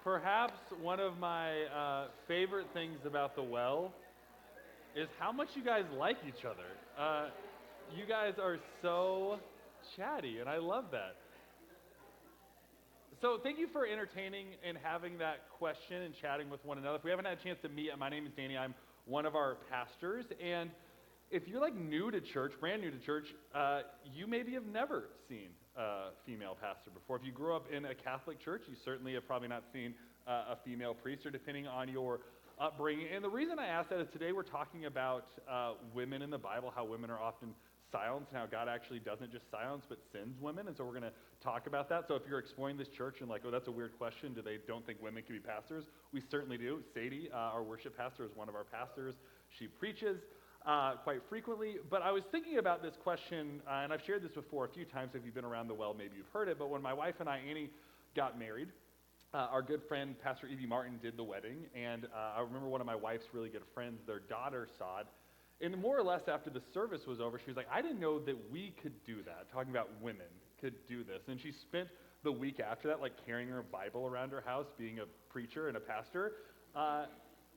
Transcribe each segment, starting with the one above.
Perhaps one of my favorite things about the well is how much you guys like each other. You guys are so chatty, and I love that. So, thank you for entertaining and having that question and chatting with one another. If we haven't had a chance to meet, my name is Danny. I'm one of our pastors, and if you're like new to church, brand new to church, you maybe have never seen a female pastor before. If you grew up in a Catholic church, you certainly have probably not seen a female priest, or depending on your upbringing. And the reason I ask that is today we're talking about women in the Bible, how women are often silenced, and how God actually doesn't just silence but sends women. And so we're going to talk about that. So if you're exploring this church and like, oh, that's a weird question, do they don't think women can be pastors? We certainly do. Sadie, our worship pastor, is one of our pastors. She preaches quite frequently. But I was thinking about this question, and I've shared this before a few times. If you've been around the well, maybe you've heard it. But when my wife and I, Annie, got married, our good friend, Pastor Evie Martin, did the wedding. And I remember one of my wife's really good friends, their daughter saw it. And more or less after the service was over, she was like, I didn't know that we could do that, talking about women could do this. And she spent the week after that, like carrying her Bible around her house, being a preacher and a pastor.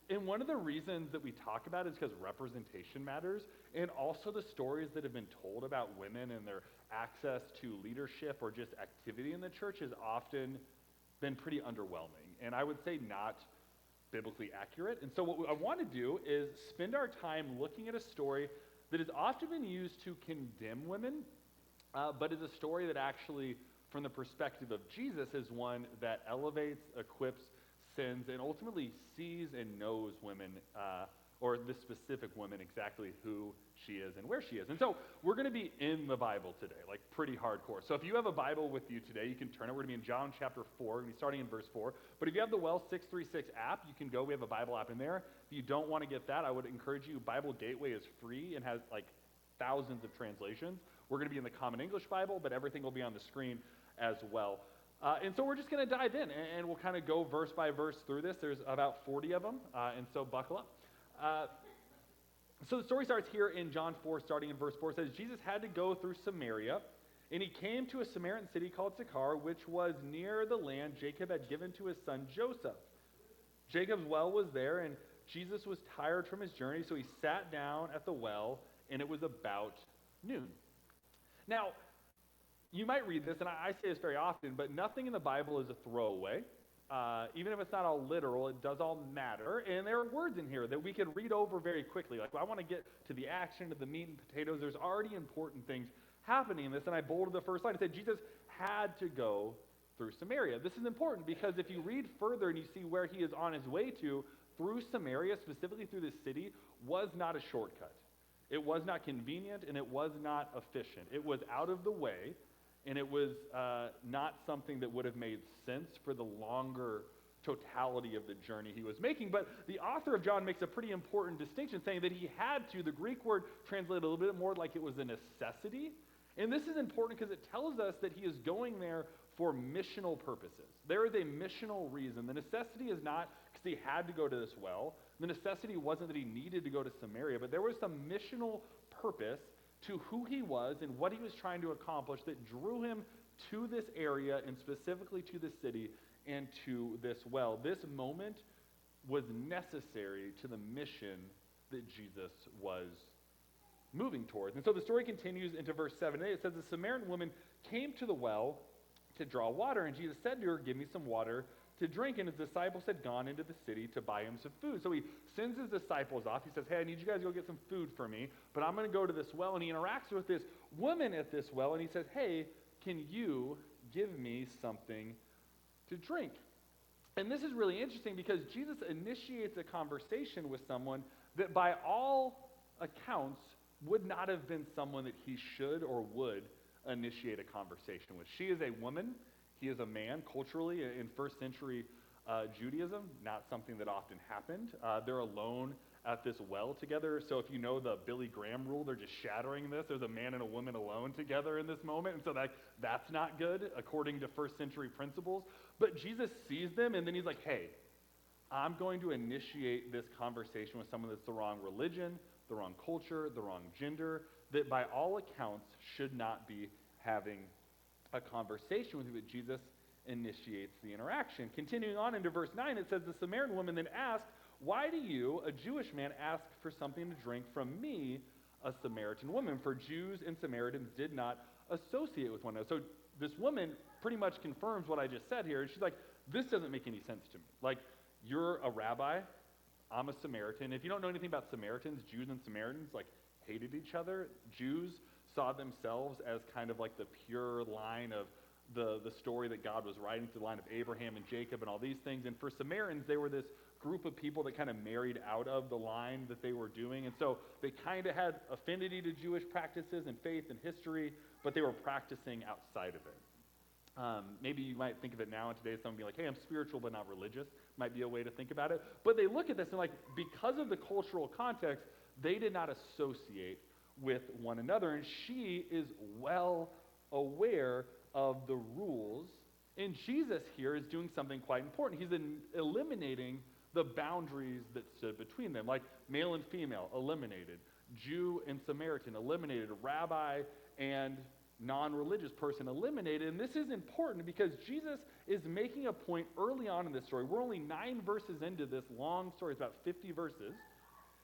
And one of the reasons that we talk about it is because representation matters, and also the stories that have been told about women and their access to leadership or just activity in the church has often been pretty underwhelming, and I would say not biblically accurate. And so what I want to do is spend our time looking at a story that has often been used to condemn women, but is a story that actually, from the perspective of Jesus, is one that elevates, equips, sends, and ultimately sees and knows women, or this specific woman, exactly who she is and where she is. And so we're going to be in the Bible today, like pretty hardcore. So if you have a Bible with you today, you can turn it. We're going to be in John chapter 4. We're going to be starting in verse 4. But if you have the Well 636 app, you can go. We have a Bible app in there. If you don't want to get that, I would encourage you. Bible Gateway is free and has like thousands of translations. We're going to be in the Common English Bible, but everything will be on the screen as well. And so we're just going to dive in, and we'll kind of go verse by verse through this. There's about 40 of them, and so buckle up. So the story starts here in John 4, starting in verse 4. It says, Jesus had to go through Samaria, and he came to a Samaritan city called Sychar, which was near the land Jacob had given to his son Joseph. Jacob's well was there, and Jesus was tired from his journey, so he sat down at the well, and it was about noon. Now, you might read this, and I say this very often, but nothing in the Bible is a throwaway. Even if it's not all literal, it does all matter. And there are words in here that we can read over very quickly. Like, well, I want to get to the action, to the meat and potatoes. There's already important things happening in this. And I bolded the first line. It said Jesus had to go through Samaria. This is important because if you read further and you see where he is on his way to, through Samaria, specifically through this city, was not a shortcut. It was not convenient, and it was not efficient. It was out of the way. And it was not something that would have made sense for the longer totality of the journey he was making. But the author of John makes a pretty important distinction, saying that he had to. The Greek word translated a little bit more like it was a necessity. And this is important because it tells us that he is going there for missional purposes. There is a missional reason. The necessity is not because he had to go to this well. The necessity wasn't that he needed to go to Samaria, but there was some missional purpose to who he was and what he was trying to accomplish that drew him to this area and specifically to the city and to this well. This moment was necessary to the mission that Jesus was moving towards. And so the story continues into verse 7 and 8. It says, the Samaritan woman came to the well to draw water, and Jesus said to her, give me some water to drink. And his disciples had gone into the city to buy him some food. So he sends his disciples off. He says, hey, I need you guys to go get some food for me, but I'm going to go to this well. And he interacts with this woman at this well, and he says, hey, can you give me something to drink? And this is really interesting because Jesus initiates a conversation with someone that by all accounts would not have been someone that he should or would initiate a conversation with. She is a woman. He is a man. Culturally, in first century Judaism, not something that often happened. They're alone at this well together. So if you know the Billy Graham rule, they're just shattering this. There's a man and a woman alone together in this moment. And so that's not good according to first century principles. But Jesus sees them, and then he's like, hey, I'm going to initiate this conversation with someone that's the wrong religion, the wrong culture, the wrong gender, that by all accounts should not be having a conversation with you. But Jesus initiates the interaction. Continuing on into verse 9, it says, the Samaritan woman then asked, why do you, a Jewish man, ask for something to drink from me, a Samaritan woman? For Jews and Samaritans did not associate with one another. So this woman pretty much confirms what I just said here. She's like, this doesn't make any sense to me. Like, you're a rabbi, I'm a Samaritan. If you don't know anything about Samaritans, Jews and Samaritans, like, hated each other. Jews saw themselves as kind of like the pure line of the story that God was writing through the line of Abraham and Jacob and all these things. And for Samaritans, they were this group of people that kind of married out of the line that they were doing. And so they kind of had affinity to Jewish practices and faith and history, but they were practicing outside of it. Maybe you might think of it now and today, someone be like, hey, I'm spiritual but not religious. Might be a way to think about it. But they look at this and like, because of the cultural context, they did not associate with one another. And she is well aware of the rules. And Jesus here is doing something quite important. He's eliminating the boundaries that stood between them, like male and female, eliminated. Jew and Samaritan, eliminated. Rabbi and non-religious person, eliminated. And this is important because Jesus is making a point early on in this story. We're only 9 verses into this long story. It's about 50 verses.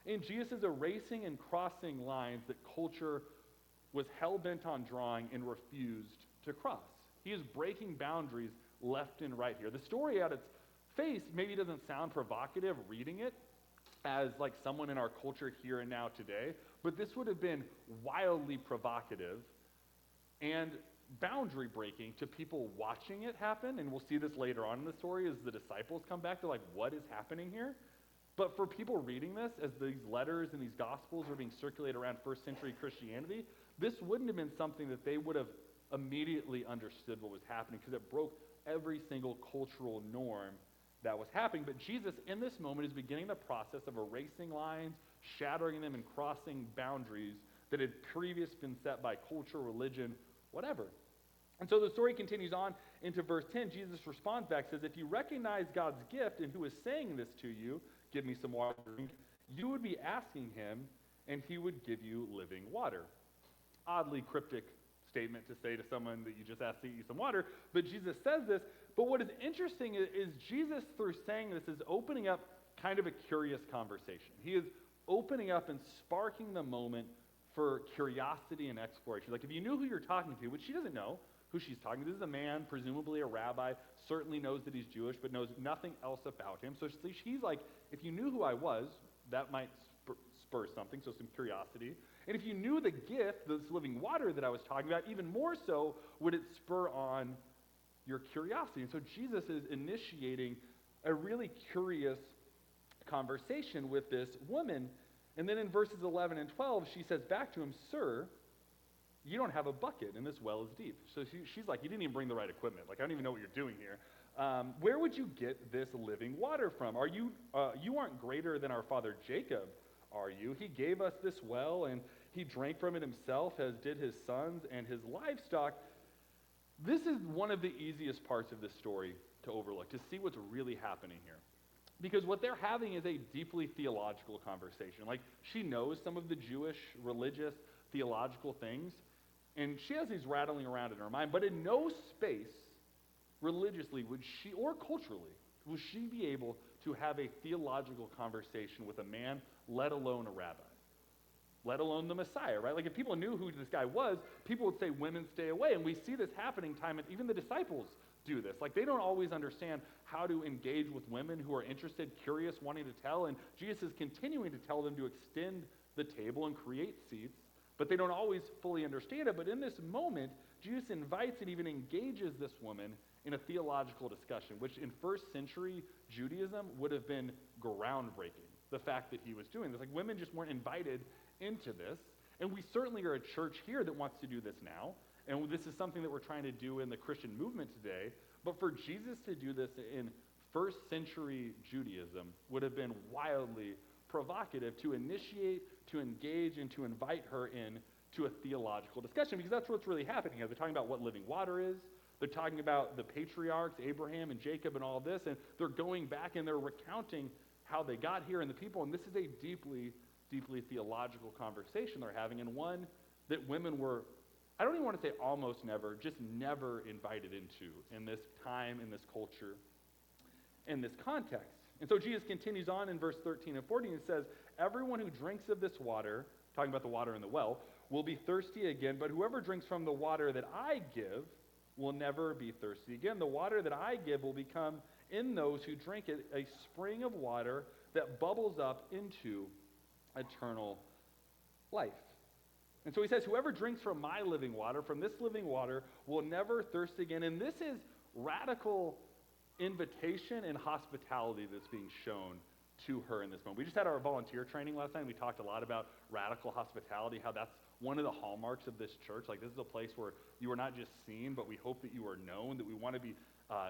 And Jesus is erasing and crossing lines that culture was hell-bent on drawing and refused to cross. He is breaking boundaries left and right here. The story at its face maybe doesn't sound provocative reading it as like someone in our culture here and now today, but this would have been wildly provocative and boundary breaking to people watching it happen. And we'll see this later on in the story as the disciples come back. They're like, what is happening here? But for people reading this, as these letters and these gospels are being circulated around first century Christianity, this wouldn't have been something that they would have immediately understood what was happening because it broke every single cultural norm that was happening. But Jesus, in this moment, is beginning the process of erasing lines, shattering them, and crossing boundaries that had previously been set by culture, religion, whatever. And so the story continues on into verse 10. Jesus responds back, says, if you recognize God's gift and who is saying this to you, give me some water to drink, you would be asking him, and he would give you living water. Oddly cryptic statement to say to someone that you just asked to get you some water, but Jesus says this. But what is interesting is Jesus, through saying this, is opening up kind of a curious conversation. He is opening up and sparking the moment for curiosity and exploration. Like if you knew who you're talking to, which she doesn't know who she's talking to. This is a man, presumably a rabbi, certainly knows that he's Jewish, but knows nothing else about him. So she's like, if you knew who I was, that might spur something, so some curiosity. And if you knew the gift, this living water that I was talking about, even more so would it spur on your curiosity. And so Jesus is initiating a really curious conversation with this woman. And then in verses 11 and 12, she says back to him, sir, you don't have a bucket, and this well is deep. So she's like, you didn't even bring the right equipment. Like, I don't even know what you're doing here. Where would you get this living water from? You aren't greater than our father Jacob, are you? He gave us this well, and he drank from it himself, as did his sons and his livestock. This is one of the easiest parts of this story to overlook, to see what's really happening here. Because what they're having is a deeply theological conversation. Like, she knows some of the Jewish, religious, theological things, and she has these rattling around in her mind, but in no space, religiously, would she, or culturally, would she be able to have a theological conversation with a man, let alone a rabbi, let alone the Messiah, right? Like, if people knew who this guy was, people would say, women stay away, and we see this happening time, and even the disciples do this. Like, they don't always understand how to engage with women who are interested, curious, wanting to tell, and Jesus is continuing to tell them to extend the table and create seats, but they don't always fully understand it. But in this moment, Jesus invites and even engages this woman in a theological discussion, which in first century Judaism would have been groundbreaking, the fact that he was doing this. Like, women just weren't invited into this, and we certainly are a church here that wants to do this now, and this is something that we're trying to do in the Christian movement today. But for Jesus to do this in first century Judaism would have been wildly provocative, to initiate, to engage, and to invite her in to a theological discussion, because that's what's really happening here. They're talking about what living water is. They're talking about the patriarchs, Abraham and Jacob and all this, and they're going back and they're recounting how they got here and the people, and this is a deeply, deeply theological conversation they're having, and one that women were I don't even want to say almost never, just never invited into in this time, in this culture, in this context. And so Jesus continues on in verse 13 and 14 and says, everyone who drinks of this water, talking about the water in the well, will be thirsty again, but whoever drinks from the water that I give will never be thirsty again. The water that I give will become in those who drink it a spring of water that bubbles up into eternal life. And so he says, whoever drinks from my living water, from this living water, will never thirst again. And this is radical invitation and hospitality that's being shown to her in this moment. We just had our volunteer training last night. We talked a lot about radical hospitality, how that's one of the hallmarks of this church. Like, this is a place where you are not just seen, but we hope that you are known, that we want to be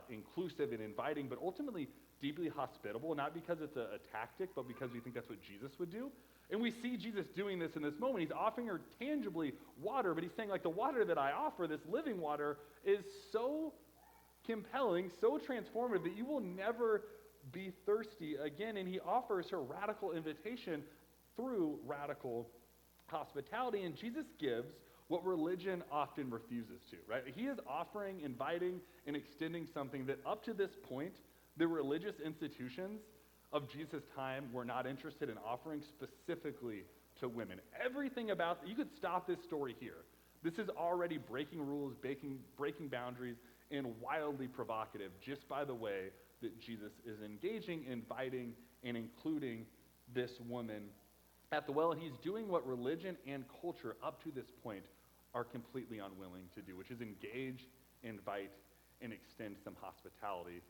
inclusive and inviting, but ultimately deeply hospitable, not because it's a tactic, but because we think that's what Jesus would do. And we see Jesus doing this in this moment. He's offering her tangibly water, but he's saying, like, the water that I offer, this living water, is so compelling, so transformative that you will never be thirsty again. And he offers her radical invitation through radical hospitality. And Jesus gives what religion often refuses to, right? He is offering, inviting, and extending something that up to this point, the religious institutions of Jesus' time were not interested in offering, specifically to women. Everything about, you could stop this story here. This is already breaking rules, breaking boundaries, and wildly provocative just by the way that Jesus is engaging, inviting, and including this woman at the well. And he's doing what religion and culture up to this point are completely unwilling to do, which is engage, invite, and extend some hospitality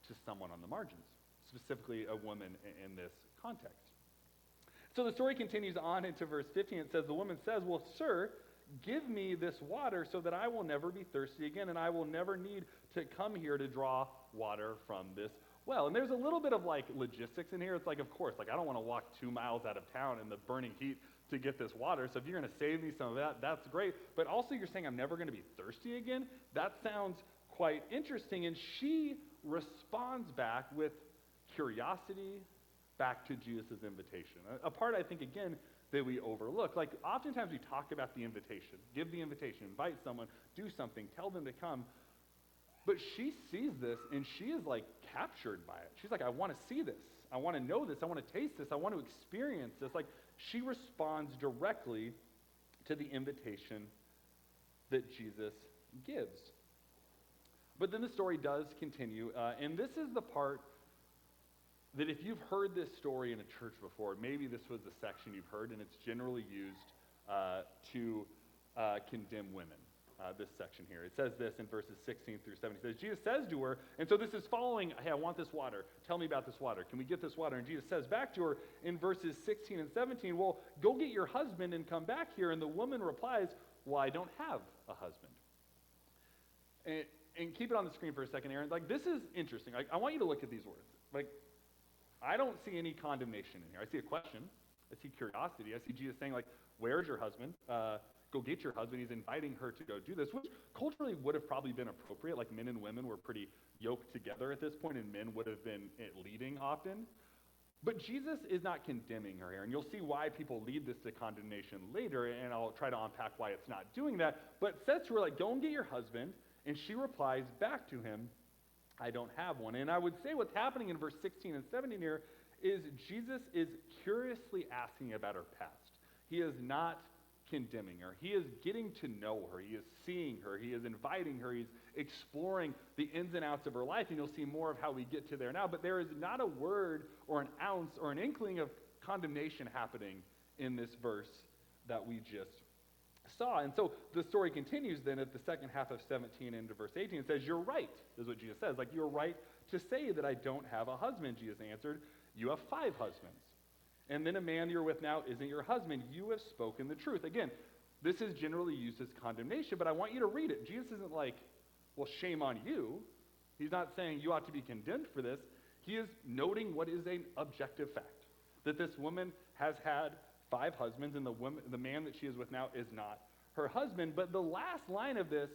to someone on the margins, specifically a woman in this context. So the story continues on into verse 15. It says, the woman says, well, sir, give me this water so that I will never be thirsty again, and I will never need to come here to draw water from this well. And there's a little bit of like logistics in here. It's like, of course, like I don't want to walk 2 miles out of town in the burning heat to get this water. So if you're going to save me some of that, that's great. But also you're saying I'm never going to be thirsty again? That sounds quite interesting. And she responds back with curiosity back to Jesus' invitation. A part, I think, again, that we overlook. Like, oftentimes we talk about the invitation, give the invitation, invite someone, do something, tell them to come. But she sees this, and she is, like, captured by it. She's like, I want to see this. I want to know this. I want to taste this. I want to experience this. Like, she responds directly to the invitation that Jesus gives. But then the story does continue, and this is the part that if you've heard this story in a church before, maybe this was the section you've heard, and it's generally used to condemn women, this section here. It says this in verses 16 through 17. It says, Jesus says to her, and so this is following, hey, I want this water. Tell me about this water. Can we get this water? And Jesus says back to her in verses 16 and 17, well, go get your husband and come back here. And the woman replies, well, I don't have a husband. And keep it on the screen for a second, Aaron. Like, this is interesting. I want you to look at these words. Like, I don't see any condemnation in here. I see a question. I see curiosity. I see Jesus saying, like, where's your husband? Go get your husband. He's inviting her to go do this, which culturally would have probably been appropriate. Like, men and women were pretty yoked together at this point, and men would have been leading often. But Jesus is not condemning her here, and you'll see why people lead this to condemnation later, and I'll try to unpack why it's not doing that. But says to her, like, go and get your husband, and she replies back to him, I don't have one. And I would say what's happening in verse 16 and 17 here is Jesus is curiously asking about her past. He is not condemning her. He is getting to know her. He is seeing her. He is inviting her. He's exploring the ins and outs of her life, and you'll see more of how we get to there now. But there is not a word or an ounce or an inkling of condemnation happening in this verse that we just saw. And so the story continues then at the second half of 17 into verse 18. It says, you're right, is what Jesus says. Like, you're right to say that I don't have a husband. Jesus answered, you have 5 husbands. And then a man you're with now isn't your husband. You have spoken the truth. Again, this is generally used as condemnation, but I want you to read it. Jesus isn't like, well, shame on you. He's not saying you ought to be condemned for this. He is noting what is an objective fact, that this woman has had 5 husbands, and the man that she is with now is not her husband. But the last line of this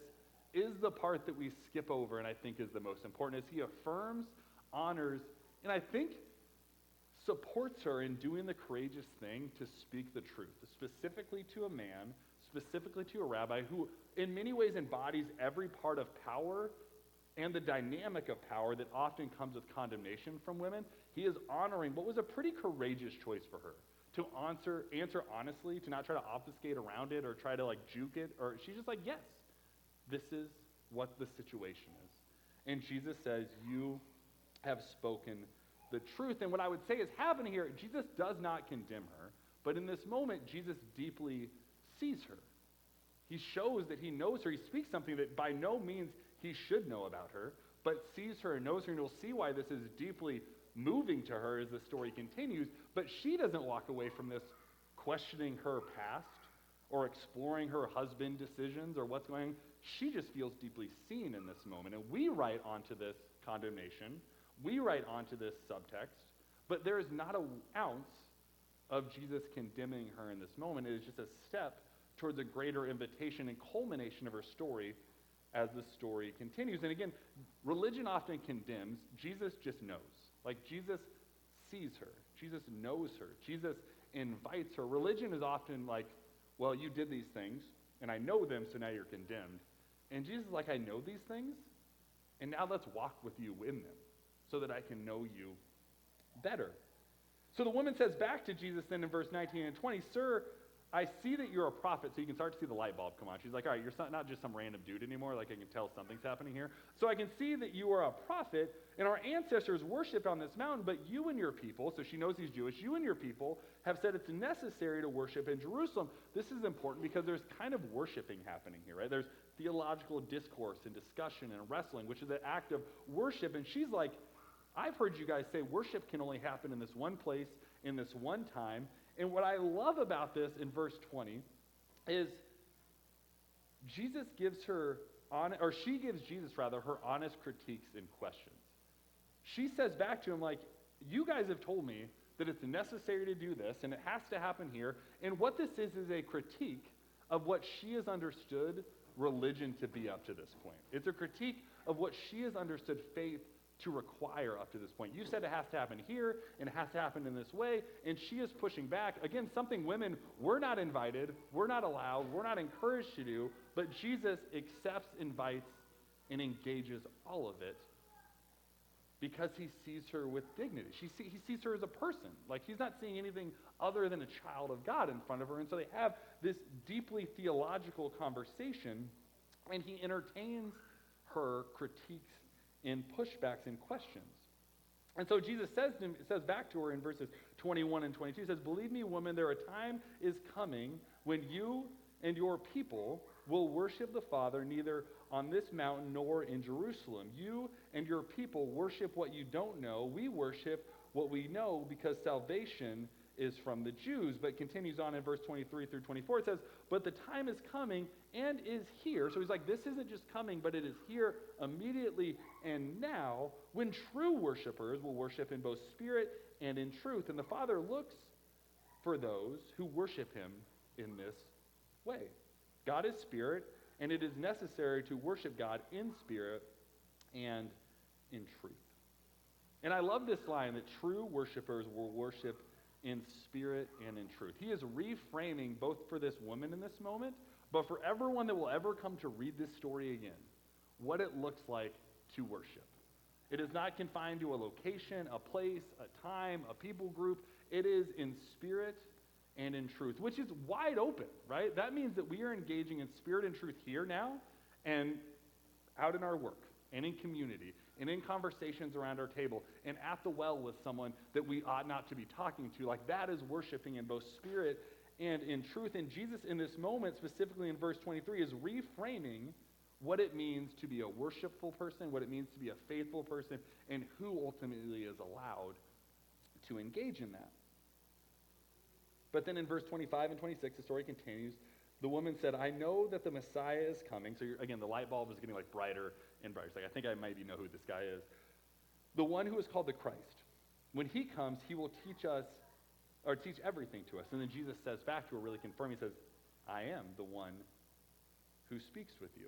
is the part that we skip over, and I think is the most important, is he affirms, honors, and I think supports her in doing the courageous thing to speak the truth, specifically to a man, specifically to a rabbi who in many ways embodies every part of power and the dynamic of power that often comes with condemnation from women. He is honoring what was a pretty courageous choice for her to answer honestly, to not try to obfuscate around it or try to like juke it, or she's just like, yes, this is what the situation is. And Jesus says, you have spoken the truth. And what I would say is happening here, Jesus does not condemn her, but in this moment, Jesus deeply sees her. He shows that he knows her. He speaks something that by no means he should know about her, but sees her and knows her, and you'll see why this is deeply moving to her as the story continues. But she doesn't walk away from this questioning her past or exploring her husband decisions or what's going on. She just feels deeply seen in this moment. And we write onto this condemnation. We write onto this subtext. But there is not an ounce of Jesus condemning her in this moment. It is just a step towards a greater invitation and culmination of her story as the story continues. And again, religion often condemns. Jesus just knows. Like Jesus sees her. Jesus knows her. Jesus invites her. Religion is often like, well, you did these things, and I know them, so now you're condemned. And Jesus is like, I know these things, and now let's walk with you in them so that I can know you better. So the woman says back to Jesus then in verse 19 and 20, Sir, I see that you're a prophet. So you can start to see the light bulb come on. She's like, all right, you're not just some random dude anymore. Like I can tell something's happening here. So I can see that you are a prophet, and our ancestors worshipped on this mountain, but you and your people, so she knows he's Jewish, you and your people have said it's necessary to worship in Jerusalem. This is important because there's kind of worshiping happening here, right? There's theological discourse and discussion and wrestling, which is an act of worship. And she's like, I've heard you guys say worship can only happen in this one place, in this one time. And what I love about this in verse 20 is Jesus gives her, she gives Jesus rather, her honest critiques and questions. She says back to him like, you guys have told me that it's necessary to do this and it has to happen here. And what this is a critique of what she has understood religion to be up to this point. It's a critique of what she has understood faith to require up to this point. You said it has to happen here, and it has to happen in this way, and she is pushing back. Again, something women, we're not invited, we're not allowed, we're not encouraged to do, but Jesus accepts, invites, and engages all of it because he sees her with dignity. He sees her as a person. Like he's not seeing anything other than a child of God in front of her, and so they have this deeply theological conversation, and he entertains her critiques in pushbacks and questions. And so Jesus says back to her in verses 21 and 22, he says, Believe me, woman, there a time is coming when you and your people will worship the Father neither on this mountain nor in Jerusalem. You and your people worship what you don't know. We worship what we know because salvation is from the Jews. But it continues on in verse 23 through 24. It says, But the time is coming and is here. So he's like, this isn't just coming, but it is here immediately and now when true worshipers will worship in both spirit and in truth. And the Father looks for those who worship him in this way. God is spirit, and it is necessary to worship God in spirit and in truth. And I love this line that true worshipers will worship in spirit and in truth. He is reframing both for this woman in this moment, but for everyone that will ever come to read this story again, what it looks like to worship. It is not confined to a location, a place, a time, a people group. It is in spirit and in truth, which is wide open, right? That means that we are engaging in spirit and truth here now and out in our work and in community and in conversations around our table and at the well with someone that we ought not to be talking to. Like that is worshiping in both spirit and in truth. And Jesus in this moment, specifically in verse 23, is reframing what it means to be a worshipful person, what it means to be a faithful person, and who ultimately is allowed to engage in that. But then in verse 25 and 26, the story continues. The woman said, I know that the Messiah is coming. So again, the light bulb is getting like brighter and brighter. It's like, I think I maybe know who this guy is. The one who is called the Christ. When he comes, he will teach us, or teach everything to us. And then Jesus says back to her, really confirming, he says, I am the one who speaks with you.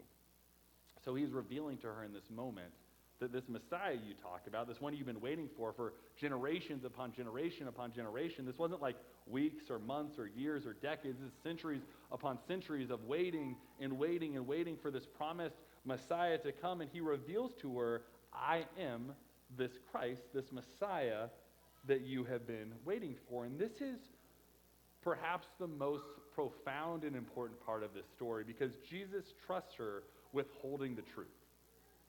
So he's revealing to her in this moment that this Messiah you talk about, this one you've been waiting for generations upon generation upon generation, this wasn't like weeks or months or years or decades. This is centuries upon centuries of waiting and waiting and waiting for this promised Messiah to come. And he reveals to her, I am this Christ, this Messiah that you have been waiting for. And this is perhaps the most profound and important part of this story, because Jesus trusts her with holding the truth.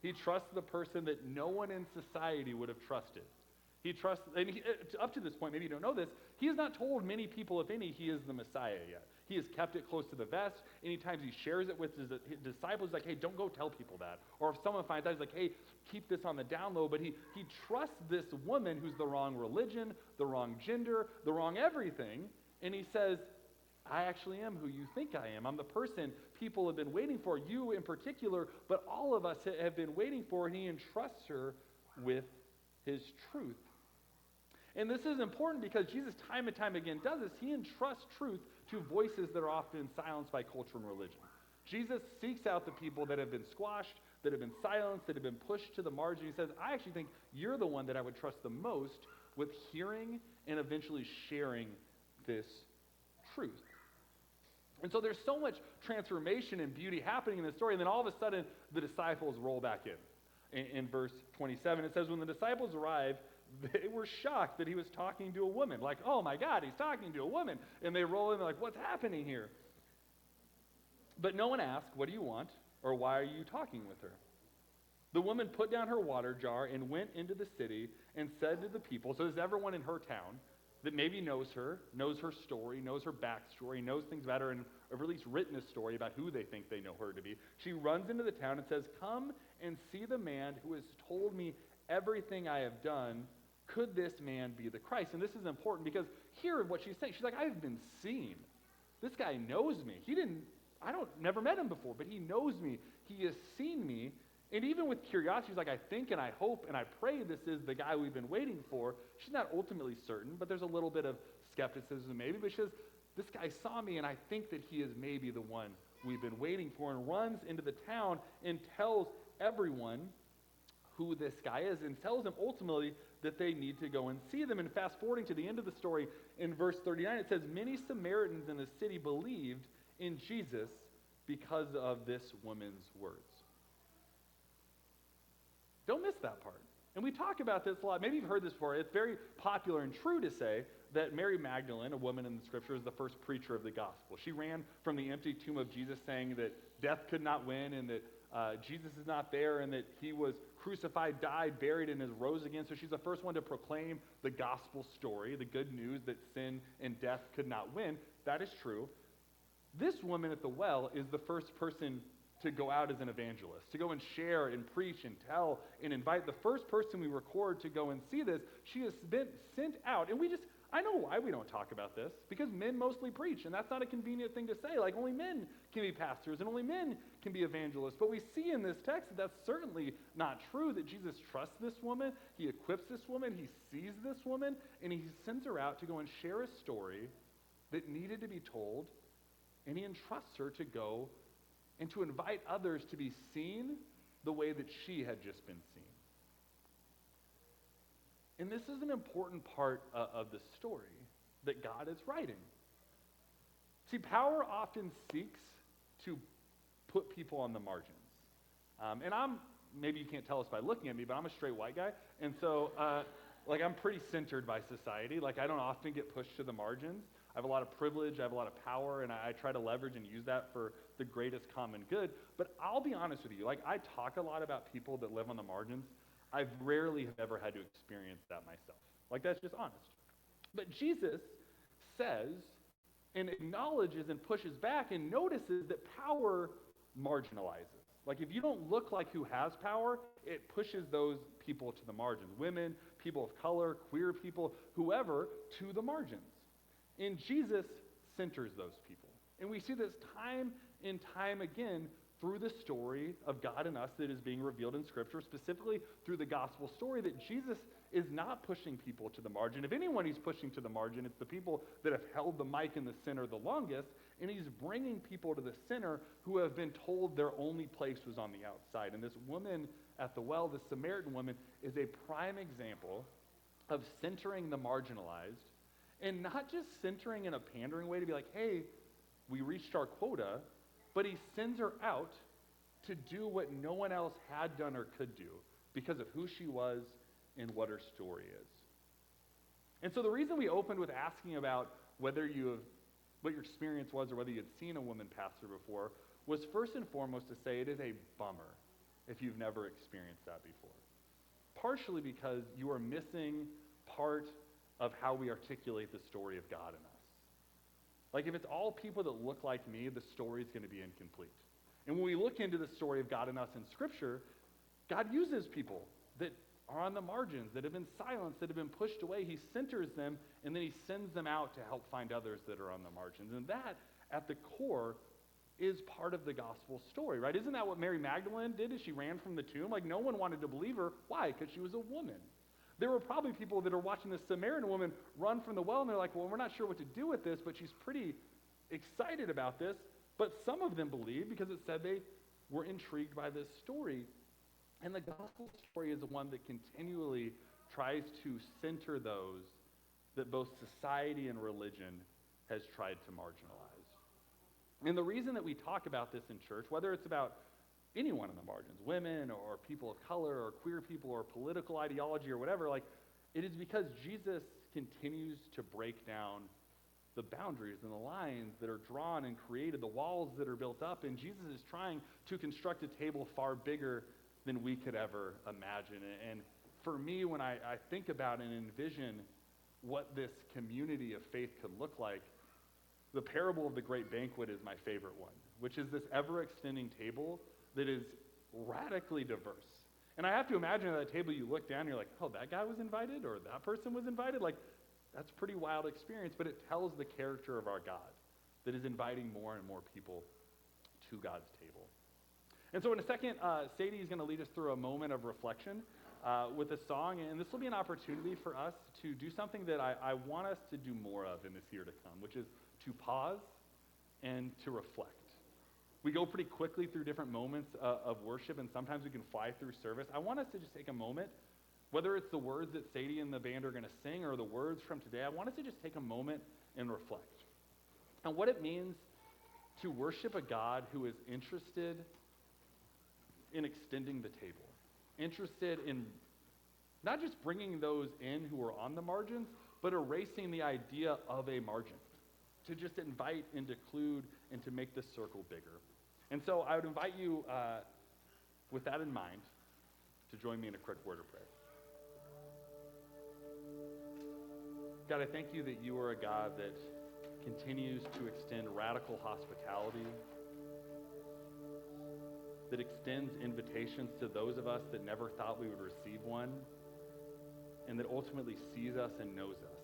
He trusts the person that no one in society would have trusted. He trusts, and up to this point, maybe you don't know this, he has not told many people, if any, he is the Messiah yet. He has kept it close to the vest. Anytime he shares it with his disciples, like, hey, don't go tell people that. Or if someone finds out, he's like, hey, keep this on the down low. But he trusts this woman who's the wrong religion, the wrong gender, the wrong everything. And he says, I actually am who you think I am. I'm the person people have been waiting for, you in particular, but all of us have been waiting for, and he entrusts her with his truth. And this is important because Jesus time and time again does this. He entrusts truth to voices that are often silenced by culture and religion. Jesus seeks out the people that have been squashed, that have been silenced, that have been pushed to the margin. He says, I actually think you're the one that I would trust the most with hearing and eventually sharing this truth. And so there's so much transformation and beauty happening in this story, and then all of a sudden the disciples roll back in verse 27, it says, when the disciples arrived, they were shocked that he was talking to a woman. Like, oh my God, he's talking to a woman. And they roll in, they're like, what's happening here? But no one asked, what do you want? Or why are you talking with her? The woman put down her water jar and went into the city and said to the people, so there's everyone in her town that maybe knows her story, knows her backstory, knows things about her, and have at least written a story about who they think they know her to be. She runs into the town and says, come and see the man who has told me everything I have done. Could this man be the Christ? And this is important because here what she's saying, she's like, I've been seen. This guy knows me. Never met him before, but he knows me. He has seen me. And even with curiosity, she's like, I think and I hope and I pray this is the guy we've been waiting for. She's not ultimately certain, but there's a little bit of skepticism maybe. But she says, this guy saw me and I think that he is maybe the one we've been waiting for, and runs into the town and tells everyone who this guy is and tells them ultimately that they need to go and see them. And fast forwarding to the end of the story in verse 39, it says, many Samaritans in the city believed in Jesus because of this woman's words. Don't miss that part. And we talk about this a lot. Maybe you've heard this before. It's very popular and true to say that Mary Magdalene, a woman in the scripture, is the first preacher of the gospel. She ran from the empty tomb of Jesus saying that death could not win and that Jesus is not there and that he was crucified, died, buried, and has rose again. So she's the first one to proclaim the gospel story, the good news that sin and death could not win. That is true. This woman at the well is the first person to go out as an evangelist, to go and share and preach and tell and invite. The first person we record to go and see this, she has been sent out. And I know why we don't talk about this, because men mostly preach, and that's not a convenient thing to say. Like, only men can be pastors, and only men can be evangelists. But we see in this text that that's certainly not true, that Jesus trusts this woman, he equips this woman, he sees this woman, and he sends her out to go and share a story that needed to be told, and he entrusts her to go and to invite others to be seen the way that she had just been seen. And this is an important part of the story that God is writing. See, power often seeks to put people on the margins. And maybe you can't tell us by looking at me, but I'm a straight white guy. And so, I'm pretty centered by society. Like, I don't often get pushed to the margins. I have a lot of privilege, I have a lot of power, and I try to leverage and use that for the greatest common good. But I'll be honest with you, I talk a lot about people that live on the margins. I've rarely have ever had to experience that myself. That's just honest. But Jesus says and acknowledges and pushes back and notices that power marginalizes. If you don't look like who has power, it pushes those people to the margins. Women, people of color, queer people, whoever, to the margins. And Jesus centers those people. And we see this time and time again through the story of God and us that is being revealed in Scripture, specifically through the gospel story, that Jesus is not pushing people to the margin. If anyone he's pushing to the margin, it's the people that have held the mic in the center the longest, and he's bringing people to the center who have been told their only place was on the outside. And this woman at the well, the Samaritan woman, is a prime example of centering the marginalized, and not just centering in a pandering way to be like, hey, we reached our quota, but he sends her out to do what no one else had done or could do because of who she was and what her story is. And so the reason we opened with asking about what your experience was or whether you had seen a woman pastor before was first and foremost to say it is a bummer if you've never experienced that before. Partially because you are missing part of how we articulate the story of God in us. Like if it's all people that look like me, the story is going to be incomplete. And when we look into the story of God in us in Scripture, God uses people that are on the margins, that have been silenced, that have been pushed away. He centers them, and then he sends them out to help find others that are on the margins. And that, at the core, is part of the gospel story, right? Isn't that what Mary Magdalene did as she ran from the tomb? Like no one wanted to believe her. Why? Because she was a woman. There were probably people that are watching this Samaritan woman run from the well, and they're like, well, we're not sure what to do with this, but she's pretty excited about this. But some of them believed because it said they were intrigued by this story. And the gospel story is the one that continually tries to center those that both society and religion has tried to marginalize. And the reason that we talk about this in church, whether it's about anyone in the margins, women or people of color or queer people or political ideology or whatever, like it is because Jesus continues to break down the boundaries and the lines that are drawn and created, the walls that are built up, and Jesus is trying to construct a table far bigger than we could ever imagine. And for me, when I think about and envision what this community of faith could look like, the parable of the great banquet is my favorite one, which is this ever-extending table that is radically diverse. And I have to imagine at that table you look down and you're like, oh, that guy was invited or that person was invited? Like, that's a pretty wild experience, but it tells the character of our God that is inviting more and more people to God's table. And so in a second, Sadie is going to lead us through a moment of reflection with a song, and this will be an opportunity for us to do something that I want us to do more of in this year to come, which is to pause and to reflect. We go pretty quickly through different moments of worship, and sometimes we can fly through service. I want us to just take a moment, whether it's the words that Sadie and the band are going to sing or the words from today, I want us to just take a moment and reflect on what it means to worship a God who is interested in extending the table, interested in not just bringing those in who are on the margins, but erasing the idea of a margin, to just invite and to include and to make this circle bigger. And so I would invite you, with that in mind, to join me in a quick word of prayer. God, I thank you that you are a God that continues to extend radical hospitality, that extends invitations to those of us that never thought we would receive one, and that ultimately sees us and knows us.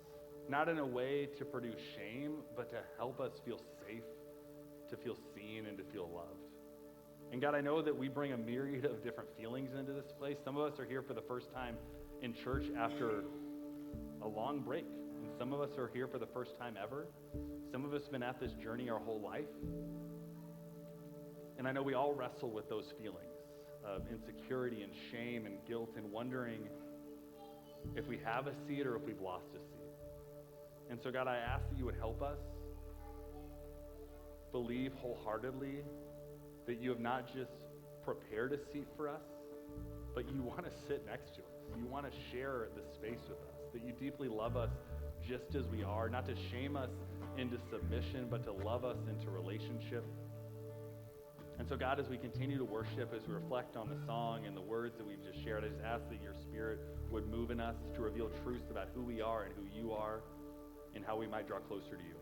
Not in a way to produce shame, but to help us feel safe, to feel seen, and to feel loved. And God, I know that we bring a myriad of different feelings into this place. Some of us are here for the first time in church after a long break. And some of us are here for the first time ever. Some of us have been at this journey our whole life. And I know we all wrestle with those feelings of insecurity and shame and guilt and wondering if we have a seat or if we've lost a seat. And so God, I ask that you would help us believe wholeheartedly that you have not just prepared a seat for us, but you want to sit next to us. You want to share the space with us, that you deeply love us just as we are, not to shame us into submission, but to love us into relationship. And so God, as we continue to worship, as we reflect on the song and the words that we've just shared, I just ask that your Spirit would move in us to reveal truths about who we are and who you are and how we might draw closer to you.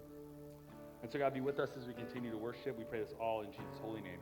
And so God, be with us as we continue to worship. We pray this all in Jesus' holy name.